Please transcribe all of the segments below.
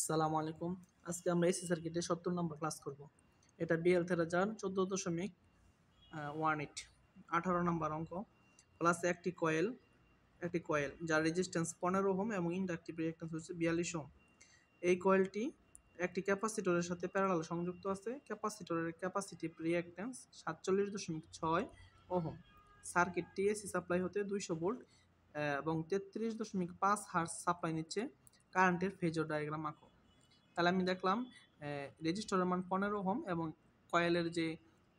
আসসালামু আলাইকুম। আজকে আমরা এসি সার্কিটে ৭০ নম্বর ক্লাস করব। এটা বিএল থেরাজার 14.18 18 নম্বর অঙ্ক। ক্লাসে একটি কয়েল যার রেজিস্ট্যান্স 15 ওহম এবং ইন্ডাকটিভ রিঅ্যাকট্যান্স হচ্ছে 42 ওহম। এই কয়েলটি একটি ক্যাপাসিটরের সাথে প্যারালাল সংযুক্ত আছে। ক্যাপাসিটরের ক্যাপাসিটিভ রিঅ্যাকট্যান্স 47.6 ওহম। সার্কিটটি এসি সাপ্লাই হতে 200 ভোল্ট এবং 33.5 হার্জ সাপ্লাই নিচ্ছে। কারেন্টের ফেজর ডায়াগ্রাম আঁকো। তাহলে আমি দেখলাম রেজিস্টরের মান 15 ওহম এবং কয়েলের যে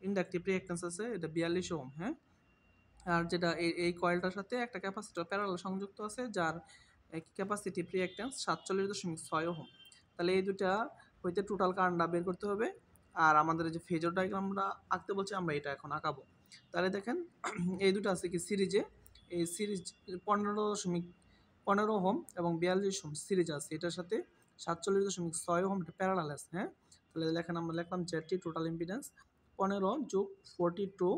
ইন্ডাকটিভ রিঅ্যাকট্যান্স আছে এটা 42 ওহম। হ্যাঁ, আর যেটা এই কয়েলটার সাথে একটা ক্যাপাসিটর প্যারালাল সংযুক্ত আছে যার ক্যাপাসিটিভ রিঅ্যাকট্যান্স 47.6 ওহম। তাহলে এই দুটা হইতে টোটাল কারেন্টটা বের করতে হবে। আর আমাদের যে ফেজর ডায়াগ্রামটা আঁকতে বলছে আমরা এটা এখন আঁকাবো। তাহলে দেখেন এই দুটো আছে কি সিরিজে, এই সিরিজ 15 ওহম এবং 42 ওহম সিরিজ আছে, এটার সাথে 47.6 ওহম প্যারালাল আছে। হ্যাঁ, তাহলে দেখেন আমরা লিখলাম জেডটি টোটাল ইম্পিডেন্স 15 যোগ 42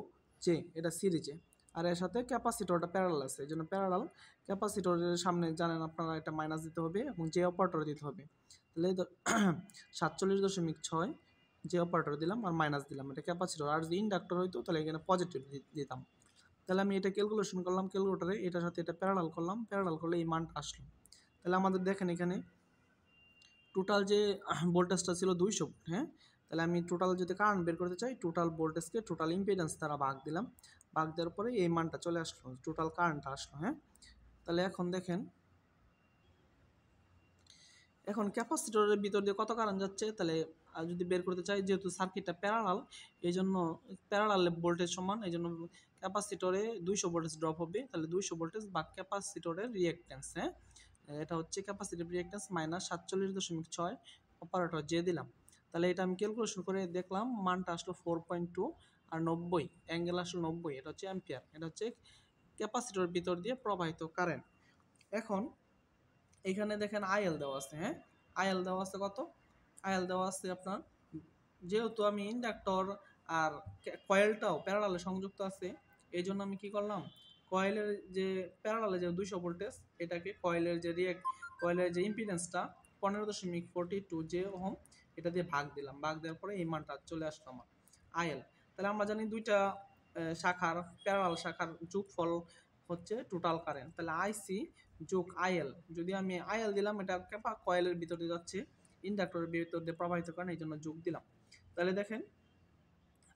জে, এটা সিরিজে। আর এর সাথে ক্যাপাসিটরটা প্যারালাল আছে, এই জন্য প্যারালাল ক্যাপাসিটরের সামনে জানেন আপনারা এটা মাইনাস দিতে হবে এবং যে অপারেটর দিতে হবে। তাহলে 47.6 যে অপারেটর দিলাম আর মাইনাস দিলাম, এটা ক্যাপাসিটর। আর যদি ইন্ডাক্টর হইতো তাহলে এখানে পজিটিভ দিতাম। তাহলে আমি এটা ক্যালকুলেশন করলাম ক্যালকুলেটরে, এটার সাথে এটা প্যারালাল করলাম, প্যারালাল করলে এই মানটা আসলো। তাহলে আমাদের দেখেন এখানে টোটাল যে ভোল্টেজটা ছিল 200 ভোল্ট। হ্যাঁ, তাহলে আমি টোটাল যদি কারেন্ট বের করতে চাই টোটাল ভোল্টেজকে টোটাল ইম্পিডেন্স দ্বারা ভাগ দিলাম, ভাগ দেওয়ার পরে এই মানটা চলে আসলো, টোটাল কারেন্টটা আসলো। হ্যাঁ, তাহলে এখন দেখেন এখন ক্যাপাসিটরের ভিতর দিয়ে কত কারেন্ট যাচ্ছে, তাহলে যদি বের করতে চাই যেহেতু সার্কিটটা প্যারালাল, এই জন্য প্যারালাল ভোল্টেজ সমান, এই জন্য ক্যাপাসিটরে 200 ভোল্টেজ ড্রপ হবে। তাহলে 200 ভোল্টেজ বা ক্যাপাসিটরের রিঅ্যাকট্যান্স, হ্যাঁ এটা হচ্ছে ক্যাপাসিটিভ রিঅ্যাকট্যান্স মাইনাস 47.6 অপারেটর যে দিলাম। তাহলে এটা আমি ক্যালকুলেশন করে দেখলাম মানটা আসলো 4.2 আর 90 অ্যাঙ্গেল আসলো 90, এটা হচ্ছে অ্যাম্পিয়ার। এটা হচ্ছে ক্যাপাসিটরের ভিতর দিয়ে প্রবাহিত কারেন্ট। এখন এখানে দেখেন আইএল দেওয়া আছে। হ্যাঁ, আইএল দেওয়া আছে কত, আইএল দেওয়া আছে আপনার, যেহেতু আমি ইন্ডাক্টর আর কয়েলটাও প্যারালালে সংযুক্ত আছে, এই জন্য আমি কি করলাম কয়েলের যে প্যারালালে যে 200 ভোল্টেজ এটাকে কয়েলের যে ইম্পিডেন্সটা 15.42 যে ওহম এটা দিয়ে ভাগ দিলাম, ভাগ দেওয়ার পরে এই মানটা চলে আসলো আমার আইএল। তাহলে আমরা জানি দুইটা শাখার প্যারালাল শাখার যোগফল হচ্ছে টোটাল কারেন্ট। তাহলে আইসি যোগ আইএল, যদি আমি আইএল দিলাম এটা কয়েলের ভিতরে যাচ্ছে, ইন্ডাক্টরের ভিতর দিয়ে প্রবাহিত কারণ এই জন্য যোগ দিলাম। তাহলে দেখেন,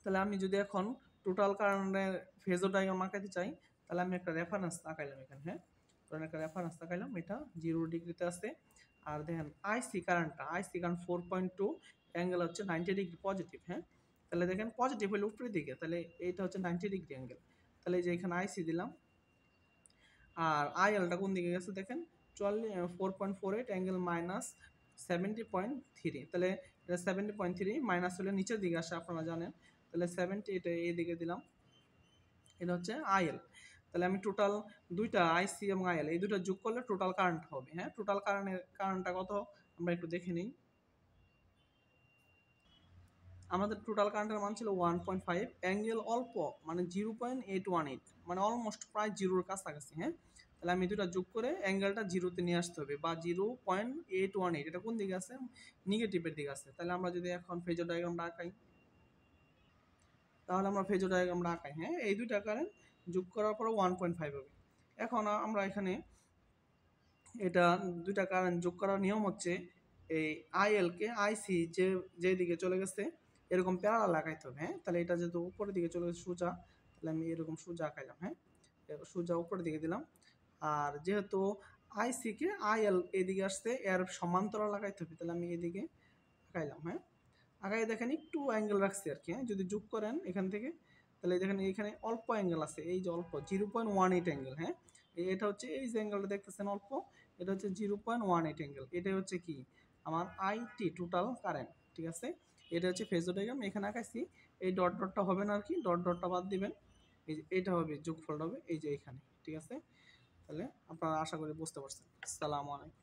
তাহলে আমি যদি এখন টোটাল কারেন্টের ফেজর ডায়াগ্রাম আঁকাতে চাই তাহলে আমি একটা রেফারেন্স আঁকাইলাম এখানে। হ্যাঁ, কারণ একটা রেফারেন্স আঁকাইলাম, এটা 0 ডিগ্রিতে আছে। আর দেখেন আইসি কারেন্ট 4.2 অ্যাঙ্গেল হচ্ছে 90 ডিগ্রি পজিটিভ। হ্যাঁ, তাহলে দেখেন পজিটিভ হলে উপরের দিকে, তাহলে এইটা হচ্ছে 90 ডিগ্রি অ্যাঙ্গেল। তাহলে এই যে এখানে আইসি দিলাম আর আইএলটা কোন দিকে গেছে দেখেন 4.48 অ্যাঙ্গেল মাইনাস 70.3। তাহলে এটা 70.3 মাইনাস হলে নিচের দিকে আসে আপনারা জানেন। তাহলে 70 এটা এই দিকে দিলাম, এটা হচ্ছে আইএল। তাহলে আমি টোটাল দুইটা আইসি এবং আইএল এই দুটো যোগ করলে টোটাল কারেন্ট হবে। হ্যাঁ, টোটাল কারেন্টটা কত আমরা একটু দেখে নিই। আমাদের টোটাল কারেন্টের মান ছিল 1.5 অ্যাঙ্গেল অল্প মানে 0.818, মানে অলমোস্ট প্রায় জিরোর কাছাকাছি। হ্যাঁ, তাহলে আমি দুটা যোগ করে অ্যাঙ্গেলটা জিরোতে নিয়ে আসতে হবে, বা 0.818 এটা কোন দিকে আছে, নেগেটিভের দিকে আছে। তাহলে আমরা যদি এখন ফেজর ডায়াগ্রামটা আঁকাই, তাহলে আমরা ফেজর ডায়াগ্রামটা আঁকাই। হ্যাঁ, এই দুইটা কারেন্ট যোগ করার পরে 1.5 হবে। এখন আমরা এখানে এটা দুইটা কারেন্ট যোগ করার নিয়ম হচ্ছে এই আইএলকে আইসি যেদিকে চলে গেছে এরকম প্যারালাল লাগাইতে হবে। হ্যাঁ, তাহলে এটা যেহেতু উপরের দিকে চলে গেছে সোজা, তাহলে আমি এরকম সোজা আঁকাইলাম। হ্যাঁ, সোজা উপরের দিকে দিলাম। আর যেহেতু আইসিকে আইএল এদিকে আসছে এর সমান্তরাল লাগাইতে হবে, তাহলে আমি এদিকে আঁকাইলাম। হ্যাঁ, আঁকাই দেখেন একটু অ্যাঙ্গেল রাখছি আর কি। হ্যাঁ, যদি যোগ করেন এখান থেকে তাহলে দেখেন এখানে অল্প অ্যাঙ্গেল আছে, এই যে অল্প 0.18 অ্যাঙ্গেল। হ্যাঁ, এটা হচ্ছে এই যে অ্যাঙ্গেলটা দেখতেছেন অল্প, এটা হচ্ছে 0.18 অ্যাঙ্গেল। এটা হচ্ছে কি আমার আইটি টোটাল কারেন্ট। ঠিক আছে, এটা হচ্ছে ফেজর ডায়াগ্রাম এখানে আঁকাইছি। এই ডট ডটটা হবে না আর কি, ডট ডটটা বাদ দিবেন, এই যে এটা হবে যোগফলটা হবে এই যে এখানে। ঠিক আছে, তাহলে আপনারা আশা করি বুঝতে পারছেন। আসসালামু আলাইকুম।